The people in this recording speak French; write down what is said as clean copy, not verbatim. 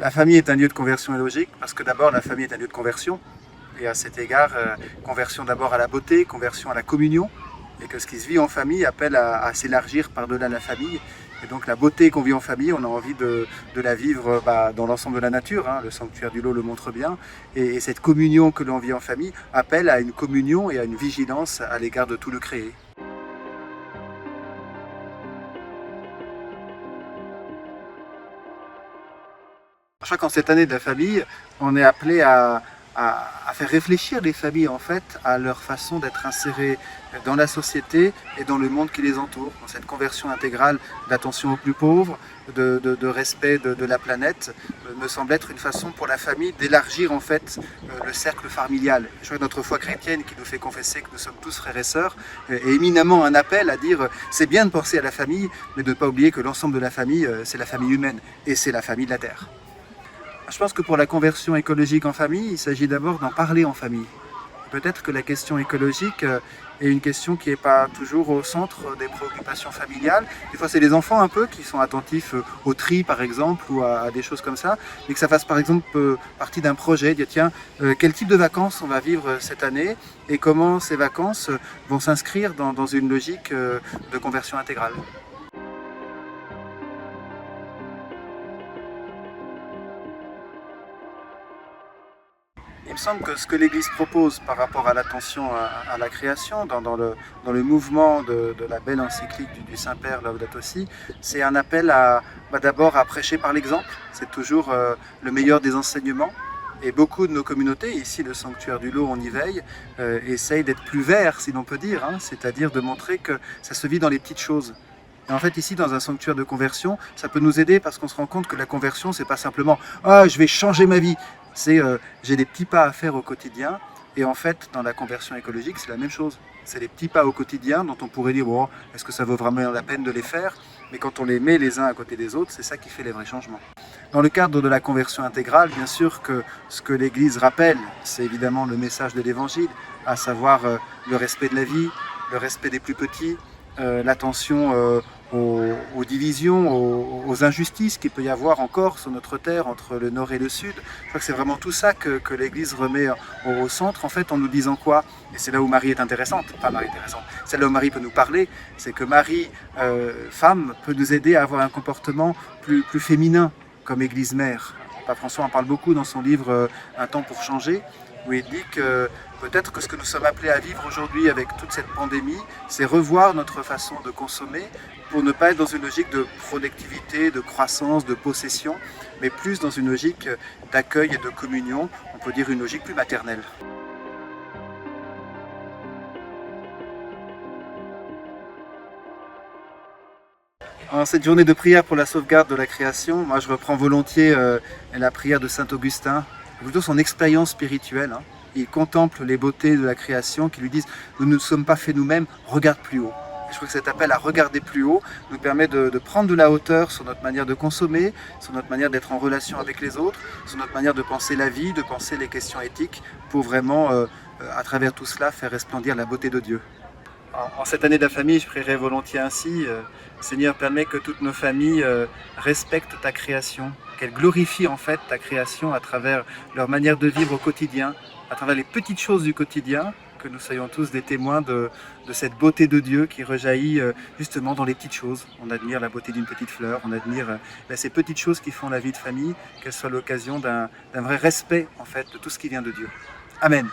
La famille est un lieu de conversion logique parce que d'abord la famille est un lieu de conversion et à cet égard, conversion d'abord à la beauté, conversion à la communion et que ce qui se vit en famille appelle à s'élargir par-delà la famille. Et donc la beauté qu'on vit en famille, on a envie de la vivre dans l'ensemble de la nature, hein. Le sanctuaire du Lot le montre bien. Et cette communion que l'on vit en famille appelle à une communion et à une vigilance à l'égard de tout le créé. Je crois qu'en cette année de la famille, on est appelé à faire réfléchir les familles en fait à leur façon d'être insérées dans la société et dans le monde qui les entoure, dans cette conversion intégrale d'attention aux plus pauvres, de respect de la planète, me semble être une façon pour la famille d'élargir en fait le cercle familial. Je crois que notre foi chrétienne qui nous fait confesser que nous sommes tous frères et sœurs est éminemment un appel à dire c'est bien de penser à la famille, mais de ne pas oublier que l'ensemble de la famille c'est la famille humaine et c'est la famille de la Terre. Je pense que pour la conversion écologique en famille, il s'agit d'abord d'en parler en famille. Peut-être que la question écologique est une question qui n'est pas toujours au centre des préoccupations familiales. Des fois, c'est les enfants un peu qui sont attentifs au tri, par exemple, ou à des choses comme ça, mais que ça fasse, par exemple, partie d'un projet, dire tiens, quel type de vacances on va vivre cette année et comment ces vacances vont s'inscrire dans une logique de conversion intégrale. Il me semble que ce que l'Église propose par rapport à l'attention à la création, dans le mouvement de la belle encyclique du Saint-Père Laudato Si, c'est un appel d'abord à prêcher par l'exemple. C'est toujours le meilleur des enseignements. Et beaucoup de nos communautés, ici le sanctuaire du Lot, on y veille, essayent d'être plus verts, si l'on peut dire, hein, c'est-à-dire de montrer que ça se vit dans les petites choses. Et en fait, ici, dans un sanctuaire de conversion, ça peut nous aider parce qu'on se rend compte que la conversion, c'est pas simplement « Ah, je vais changer ma vie !» C'est j'ai des petits pas à faire au quotidien. Et en fait, dans la conversion écologique, c'est la même chose. C'est les petits pas au quotidien dont on pourrait dire bon, est-ce que ça vaut vraiment la peine de les faire? Mais quand on les met les uns à côté des autres, c'est ça qui fait les vrais changements. Dans le cadre de la conversion intégrale, bien sûr que ce que l'Église rappelle, c'est évidemment le message de l'Évangile, à savoir le respect de la vie, le respect des plus petits, l'attention aux divisions, aux injustices qu'il peut y avoir encore sur notre terre entre le nord et le sud. Je crois que c'est vraiment tout ça que l'Église remet au centre, en fait, en nous disant quoi? Et c'est là où Marie est intéressante, pas Marie intéressante, c'est là où Marie peut nous parler, c'est que Marie, femme, peut nous aider à avoir un comportement plus féminin, comme Église mère. Pape François en parle beaucoup dans son livre Un temps pour changer, où il dit que peut-être que ce que nous sommes appelés à vivre aujourd'hui avec toute cette pandémie, c'est revoir notre façon de consommer pour ne pas être dans une logique de productivité, de croissance, de possession, mais plus dans une logique d'accueil et de communion, on peut dire une logique plus maternelle. En cette journée de prière pour la sauvegarde de la création, moi je reprends volontiers la prière de Saint Augustin, plutôt son expérience spirituelle. Hein. Il contemple les beautés de la création qui lui disent « Nous ne sommes pas faits nous-mêmes, regarde plus haut ». Je crois que cet appel à regarder plus haut nous permet de prendre de la hauteur sur notre manière de consommer, sur notre manière d'être en relation avec les autres, sur notre manière de penser la vie, de penser les questions éthiques, pour vraiment, à travers tout cela, faire resplendir la beauté de Dieu. En cette année de la famille, je prierai volontiers ainsi, Seigneur, permets que toutes nos familles respectent ta création, qu'elles glorifient en fait ta création à travers leur manière de vivre au quotidien, à travers les petites choses du quotidien, que nous soyons tous des témoins de cette beauté de Dieu qui rejaillit justement dans les petites choses. On admire la beauté d'une petite fleur, on admire ces petites choses qui font la vie de famille, qu'elles soient l'occasion d'un vrai respect en fait de tout ce qui vient de Dieu. Amen.